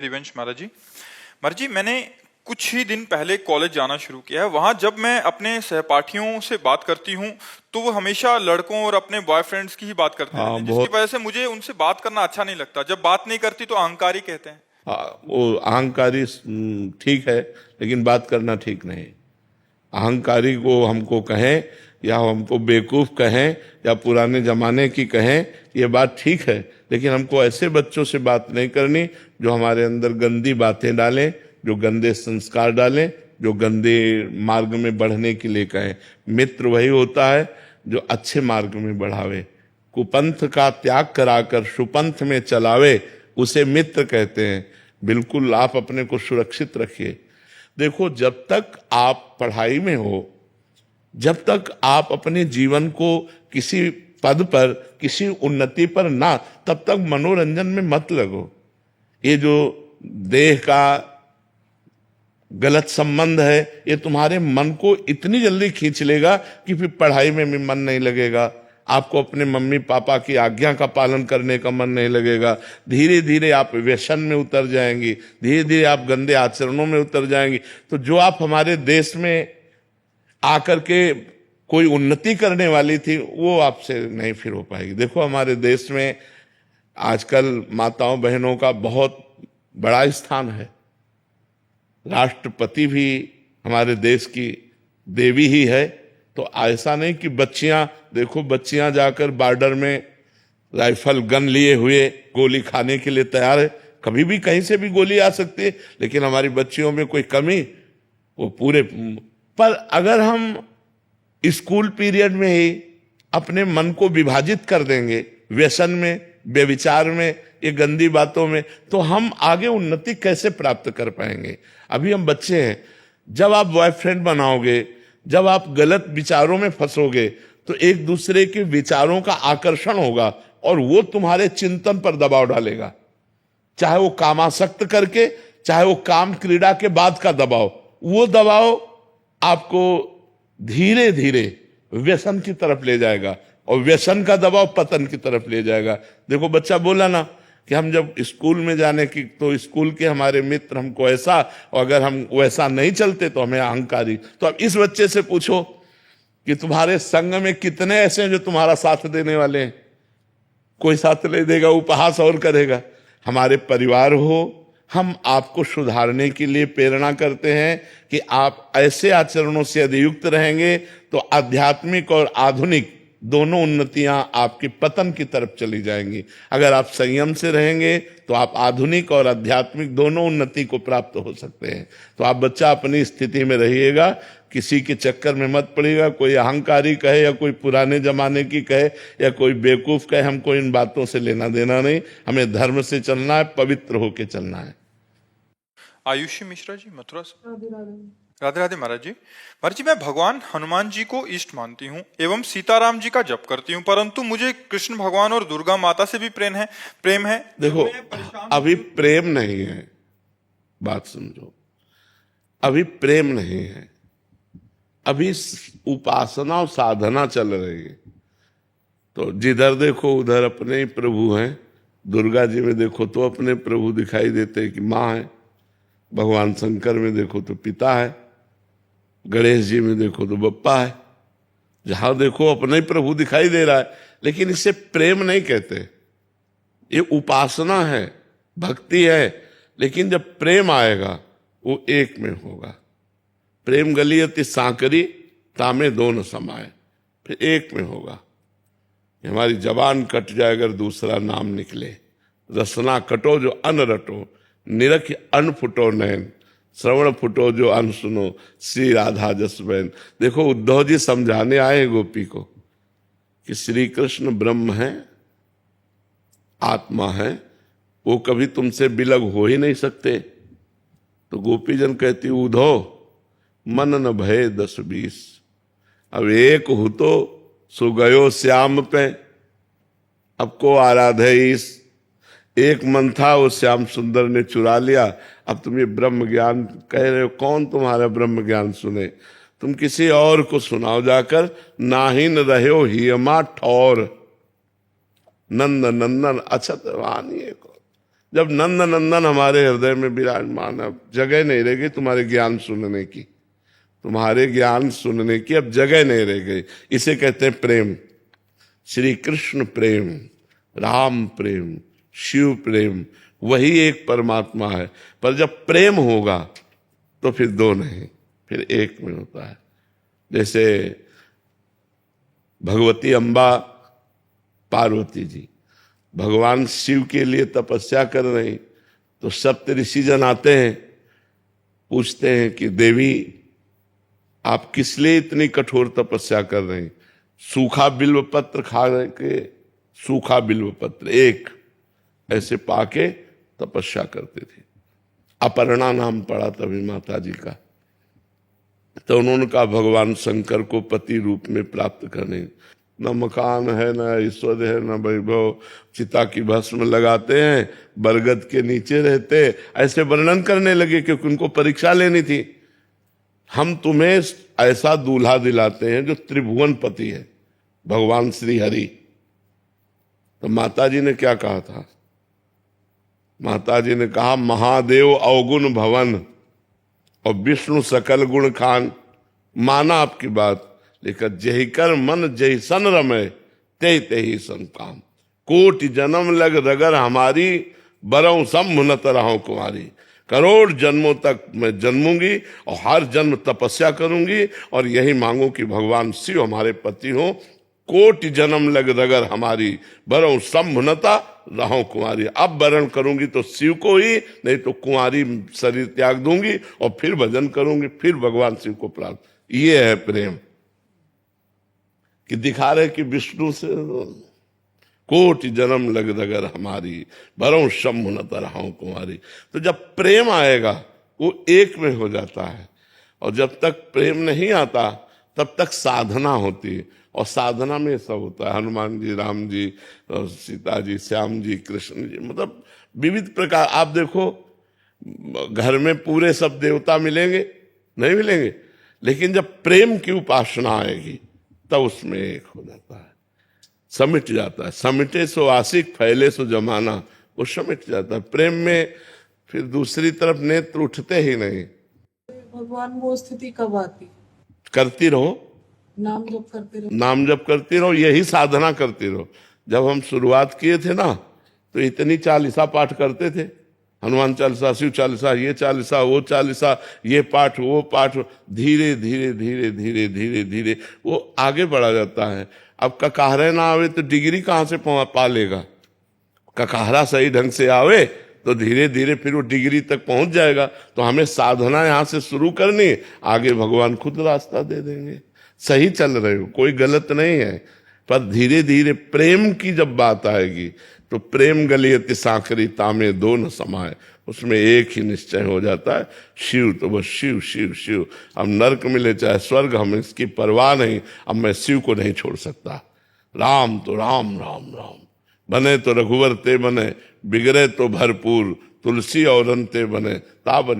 रिवेंश महाराज जी मैंने कुछ ही दिन पहले कॉलेज जाना शुरू किया है। वहां जब मैं अपने सहपाठियों से बात करती हूँ तो वो हमेशा लड़कों और अपने बॉयफ्रेंड्स की ही बात करते रहते हाँ हैं, जिसकी बहुत। वजह से मुझे उनसे बात करना अच्छा नहीं लगता। जब बात नहीं करती तो अहंकारी कहते हैं। हाँ, वो अहंकारी ठीक है, लेकिन बात करना ठीक नहीं। अहंकारी को हमको कहें या हमको बेवकूफ कहें या पुराने जमाने की कहें, ये बात ठीक है, लेकिन हमको ऐसे बच्चों से बात नहीं करनी जो हमारे अंदर गंदी बातें डालें, जो गंदे संस्कार डालें, जो गंदे मार्ग में बढ़ने के लिए कहें। मित्र वही होता है जो अच्छे मार्ग में बढ़ावे, कुपंथ का त्याग कराकर सुपंथ में चलावे, उसे मित्र कहते हैं। बिल्कुल आप अपने को सुरक्षित रखिए। देखो, जब तक आप पढ़ाई में हो, जब तक आप अपने जीवन को किसी पद पर, किसी उन्नति पर ना, तब तक मनोरंजन में मत लगो। ये जो देह का गलत संबंध है, ये तुम्हारे मन को इतनी जल्दी खींच लेगा कि फिर पढ़ाई में भी मन नहीं लगेगा, आपको अपने मम्मी पापा की आज्ञा का पालन करने का मन नहीं लगेगा। धीरे धीरे आप व्यसन में उतर जाएंगी, धीरे धीरे आप गंदे आचरणों में उतर जाएंगी। तो जो आप हमारे देश में आकर के कोई उन्नति करने वाली थी, वो आपसे नहीं फिर हो पाएगी। देखो, हमारे देश में आजकल माताओं बहनों का बहुत बड़ा स्थान है। राष्ट्रपति भी हमारे देश की देवी ही है। तो ऐसा नहीं कि बच्चियां, देखो बच्चियां जाकर बॉर्डर में राइफल गन लिए हुए गोली खाने के लिए तैयार है। कभी भी कहीं से भी गोली आ सकती है, लेकिन हमारी बच्चियों में कोई कमी, वो पूरे। पर अगर हम स्कूल पीरियड में ही अपने मन को विभाजित कर देंगे व्यसन में, व्यभिचार में, ये गंदी बातों में, तो हम आगे उन्नति कैसे प्राप्त कर पाएंगे? अभी हम बच्चे हैं। जब आप बॉयफ्रेंड बनाओगे, जब आप गलत विचारों में फंसोगे, तो एक दूसरे के विचारों का आकर्षण होगा और वो तुम्हारे चिंतन पर दबाव डालेगा, चाहे वो कामासक्त करके, चाहे वो काम क्रीड़ा के बाद का दबाव। वो दबाव आपको धीरे धीरे व्यसन की तरफ ले जाएगा और व्यसन का दबाव पतन की तरफ ले जाएगा। देखो, बच्चा बोला ना कि हम जब स्कूल में जाने की, तो स्कूल के हमारे मित्र हमको ऐसा, और अगर हम वैसा नहीं चलते तो हमें अहंकारी। तो अब इस बच्चे से पूछो कि तुम्हारे संग में कितने ऐसे हैं जो तुम्हारा साथ देने वाले हैं? कोई साथ नहीं देगा, उपहास और करेगा। हमारे परिवार हो, हम आपको सुधारने के लिए प्रेरणा करते हैं कि आप ऐसे आचरणों से यदि युक्त रहेंगे तो आध्यात्मिक और आधुनिक दोनों उन्नतियां आपके पतन की तरफ चली जाएंगी। अगर आप संयम से रहेंगे तो आप आधुनिक और आध्यात्मिक दोनों उन्नति को प्राप्त हो सकते हैं। तो आप बच्चा अपनी स्थिति में रहिएगा, किसी के चक्कर में मत पड़िएगा। कोई अहंकारी कहे या कोई पुराने जमाने की कहे या कोई बेवकूफ कहे, हमको इन बातों से लेना देना नहीं। हमें धर्म से चलना है, पवित्र होकर चलना है। आयुषी मिश्रा जी, मथुरा से। राधे राधे महाराज जी मैं भगवान हनुमान जी को इष्ट मानती हूँ एवं सीताराम जी का जप करती हूँ, परंतु मुझे कृष्ण भगवान और दुर्गा माता से भी प्रेम है। देखो, अभी प्रेम नहीं है, बात समझो। अभी प्रेम नहीं है, अभी उपासना और साधना चल रही है। तो जिधर देखो उधर अपने ही प्रभु हैं। दुर्गा जी में देखो तो अपने प्रभु दिखाई देते हैं कि माँ है, भगवान शंकर में देखो तो पिता है, गणेश जी में देखो तो बप्पा है। जहां देखो अपना ही प्रभु दिखाई दे रहा है, लेकिन इसे प्रेम नहीं कहते। ये उपासना है, भक्ति है, लेकिन जब प्रेम आएगा वो एक में होगा। प्रेम गलियति सांकरी तामे दोनों समाए, फिर एक में होगा। हमारी जबान कट जाए अगर दूसरा नाम निकले, रसना कटो जो अन रटो, निरख अन फुटो नैन, श्रवण फुटो जो अन सुनो, श्री राधा जस बहन। देखो, उद्धव जी समझाने आए गोपी को कि श्री कृष्ण ब्रह्म है, आत्मा है, वो कभी तुमसे बिलग हो ही नहीं सकते। तो गोपीजन कहती, उद्धव मन न भय 10-20, अब एक हो तो सो गयो श्याम पे, अब को आराधे ईस। एक मन था, वो श्याम सुंदर ने चुरा लिया। अब तुम ये ब्रह्म ज्ञान कह रहे हो, कौन तुम्हारा ब्रह्म ज्ञान सुने? तुम किसी और को सुनाओ जाकर। नाहीन रहो हियमा ठौर, नंद नंदन अछत वानिए को। जब नंद नंदन हमारे हृदय में विराजमान, अब जगह नहीं रह गई तुम्हारे ज्ञान सुनने की, तुम्हारे ज्ञान सुनने की अब जगह नहीं रह गई। इसे कहते हैं प्रेम। श्री कृष्ण प्रेम, राम प्रेम, शिव प्रेम, वही एक परमात्मा है। पर जब प्रेम होगा तो फिर दो नहीं, फिर एक में होता है। जैसे भगवती अम्बा, पार्वती जी भगवान शिव के लिए तपस्या कर रही, तो सप्त ऋषि जन आते हैं, पूछते हैं कि देवी आप किस लिए इतनी कठोर तपस्या कर रही? सूखा बिल्व पत्र खा के, सूखा बिल्व पत्र एक ऐसे पाके तपस्या करते थे। अपर्णा नाम पड़ा तभी माता जी का। तो उन्होंने कहा भगवान शंकर को पति रूप में प्राप्त करने, न मकान है, न ऐश्वर्य है, न वैभव, चिता की भस्म लगाते हैं, बरगद के नीचे रहते, ऐसे वर्णन करने लगे क्योंकि उनको परीक्षा लेनी थी। हम तुम्हें ऐसा दूल्हा दिलाते हैं जो त्रिभुवन पति है, भगवान श्री हरि। तो माता जी ने क्या कहा था? माता जी ने कहा महादेव अवगुण भवन और विष्णु सकल गुण खान। माना आपकी बात, लेकिन जही कर मन जही सन रमे ते ते ही सन काम। कोटि जन्म लग रगर हमारी बरऊ संभुनत रहो कुमारी। करोड़ जन्मों तक मैं जन्मूंगी और हर जन्म तपस्या करूंगी और यही मांगू कि भगवान शिव हमारे पति हो। कोटि जन्म लग रगर हमारी बरऊ संभुनता रहो कुमारी। अब वरण करूंगी तो शिव को ही, नहीं तो कुंवारी शरीर त्याग दूंगी और फिर भजन करूंगी, फिर भगवान शिव को प्राप्त। ये है प्रेम कि दिखा रहे कि विष्णु से कोटि जन्म लग रगर हमारी भरों शंभु न तरहाओ कुमारी। तो जब प्रेम आएगा वो एक में हो जाता है, और जब तक प्रेम नहीं आता तब तक साधना होती है। और साधना में सब होता है, हनुमान जी, राम जी, सीता जी, श्याम जी, कृष्ण जी, मतलब विविध प्रकार। आप देखो घर में पूरे सब देवता मिलेंगे नहीं मिलेंगे, लेकिन जब प्रेम की उपासना आएगी तब उसमें एक हो जाता है, समिट जाता है। समिटे सो आशिक फैले सो जमाना, वो समिट जाता है प्रेम में। फिर दूसरी तरफ नेत्र उठते ही नहीं। भगवान वो स्थिति कब आती? करती रहो, नाम जप करते रहो, नाम जप करती रहो, यही साधना करती रहो। जब हम शुरुआत किए थे ना, तो इतनी चालीसा पाठ करते थे, हनुमान चालीसा, शिव चालीसा, ये चालीसा, वो चालीसा, ये पाठ, वो पाठ। धीरे धीरे धीरे धीरे धीरे धीरे वो आगे बढ़ा जाता है। अब ककाहरे ना आवे तो डिग्री कहाँ से पा लेगा? ककाहरा सही ढंग से आवे तो धीरे धीरे फिर वो डिग्री तक पहुंच जाएगा। तो हमें साधना यहाँ से शुरू करनी, आगे भगवान खुद रास्ता दे देंगे। सही चल रहे हो, कोई गलत नहीं है, पर धीरे धीरे प्रेम की जब बात आएगी तो प्रेम गलियति सांकरी तामे दो न समाए, उसमें एक ही निश्चय हो जाता है, शिव तो बस शिव शिव शिव। अब नरक मिले चाहे स्वर्ग, हम इसकी परवाह नहीं, अब मैं शिव को नहीं छोड़ सकता। राम तो राम राम राम, बने तो रघुवर ते बने, बिगड़े तो भरपूर, तुलसी और अंते बने ताबन